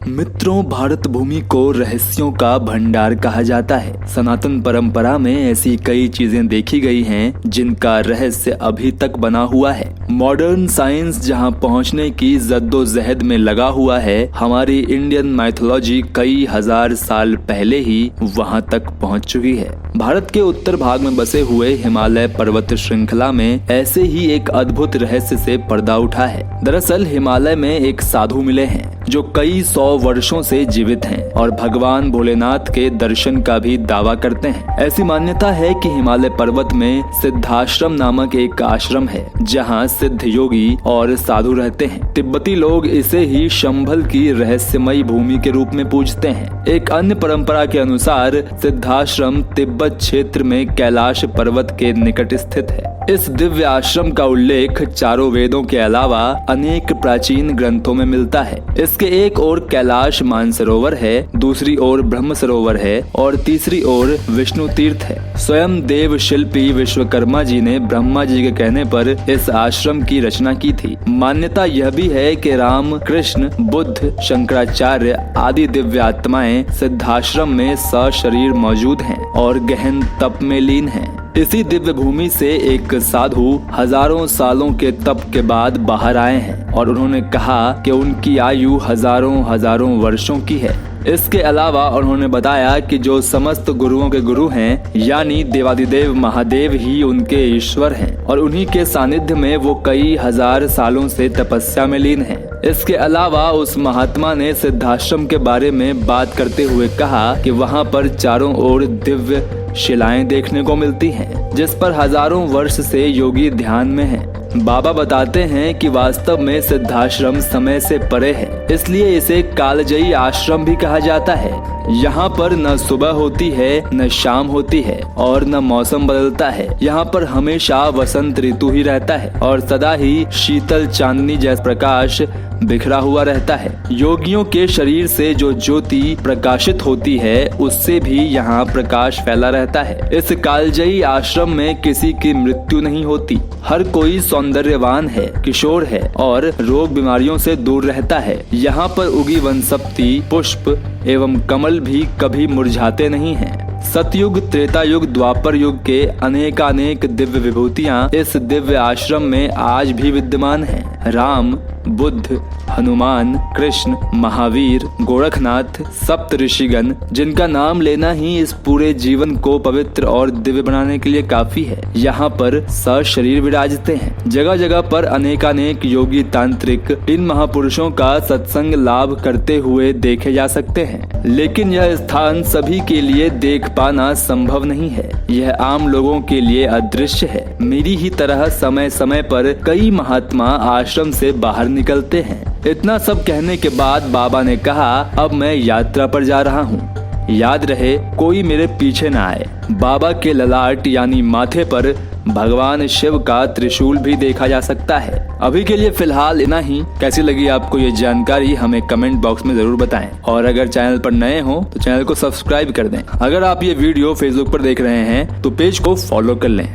मित्रों, भारत भूमि को रहस्यों का भंडार कहा जाता है। सनातन परंपरा में ऐसी कई चीजें देखी गई हैं जिनका रहस्य अभी तक बना हुआ है। मॉडर्न साइंस जहां पहुंचने की जद्दोजहद में लगा हुआ है, हमारी इंडियन माइथोलॉजी कई हजार साल पहले ही वहां तक पहुंच चुकी है। भारत के उत्तर भाग में बसे हुए हिमालय पर्वत श्रृंखला में ऐसे ही एक अद्भुत रहस्य से पर्दा उठा है। दरअसल हिमालय में एक साधु मिले हैं जो कई 100 वर्षों से जीवित हैं और भगवान भोलेनाथ के दर्शन का भी दावा करते हैं। ऐसी मान्यता है कि हिमालय पर्वत में सिद्धाश्रम नामक एक आश्रम है जहां सिद्ध योगी और साधु रहते हैं। तिब्बती लोग इसे ही शंभल की रहस्यमयी भूमि के रूप में पूजते हैं। एक अन्य परंपरा के अनुसार सिद्धाश्रम तिब्बत क्षेत्र में कैलाश पर्वत के निकट स्थित है। इस दिव्य आश्रम का उल्लेख चारों वेदों के अलावा अनेक प्राचीन ग्रंथों में मिलता है। इसके एक ओर कैलाश मानसरोवर है, दूसरी ओर ब्रह्म सरोवर है और तीसरी ओर विष्णु तीर्थ है। स्वयं देव शिल्पी विश्वकर्मा जी ने ब्रह्मा जी के कहने पर इस आश्रम की रचना की थी। मान्यता यह भी है कि राम, कृष्ण, बुद्ध, शंकराचार्य आदि दिव्य आत्माएं सिद्धाश्रम में सशरीर मौजूद हैं और गहन तप में लीन हैं। इसी दिव्य भूमि से एक साधु हजारों सालों के तप के बाद बाहर आए हैं और उन्होंने कहा कि उनकी आयु हजारों वर्षों की है। इसके अलावा उन्होंने बताया कि जो समस्त गुरुओं के गुरु हैं, यानी देवादिदेव महादेव ही उनके ईश्वर हैं और उन्हीं के सानिध्य में वो कई हजार सालों से तपस्या में लीन हैं। इसके अलावा उस महात्मा ने सिद्धाश्रम के बारे में बात करते हुए कहा कि वहाँ पर चारों ओर दिव्य शिलाएं देखने को मिलती हैं, जिस पर हजारों वर्ष से योगी ध्यान में हैं। बाबा बताते हैं कि वास्तव में सिद्धाश्रम समय से परे है, इसलिए इसे कालजयी आश्रम भी कहा जाता है। यहाँ पर न सुबह होती है, न शाम होती है और न मौसम बदलता है। यहाँ पर हमेशा वसंत ऋतु ही रहता है और सदा ही शीतल चांदनी जैसा प्रकाश बिखरा हुआ रहता है। योगियों के शरीर से जो ज्योति प्रकाशित होती है, उससे भी यहाँ प्रकाश फैला रहता है। इस कालजयी आश्रम में किसी की मृत्यु नहीं होती। हर कोई सौंदर्यवान है, किशोर है और रोग बीमारियों से दूर रहता है। यहाँ पर उगी वनस्पति, पुष्प एवं कमल भी कभी मुरझाते नहीं हैं। सतयुग, त्रेता युग, द्वापर युग के अनेकानेक दिव्य विभूतियाँ इस दिव्य आश्रम में आज भी विद्यमान हैं। राम, बुद्ध, हनुमान, कृष्ण, महावीर, गोरखनाथ, सप्त ऋषिगण, जिनका नाम लेना ही इस पूरे जीवन को पवित्र और दिव्य बनाने के लिए काफी है, यहाँ पर सशरीर विराजते हैं। जगह जगह पर अनेकानेक योगी तांत्रिक इन महापुरुषों का सत्संग लाभ करते हुए देखे जा सकते हैं। लेकिन यह स्थान सभी के लिए देख पाना संभव नहीं है। यह आम लोगों के लिए अदृश्य है। मेरी ही तरह समय समय पर कई महात्मा आश्रम से बाहर निकलते हैं। इतना सब कहने के बाद बाबा ने कहा, अब मैं यात्रा पर जा रहा हूँ। याद रहे, कोई मेरे पीछे ना आए। बाबा के ललाट यानी माथे पर भगवान शिव का त्रिशूल भी देखा जा सकता है। अभी के लिए फिलहाल इतना ही। कैसी लगी आपको ये जानकारी हमें कमेंट बॉक्स में जरूर बताएं और अगर चैनल पर नए हो तो चैनल को सब्सक्राइब कर दें। अगर आप ये वीडियो फेसबुक पर देख रहे हैं तो पेज को फॉलो कर लें।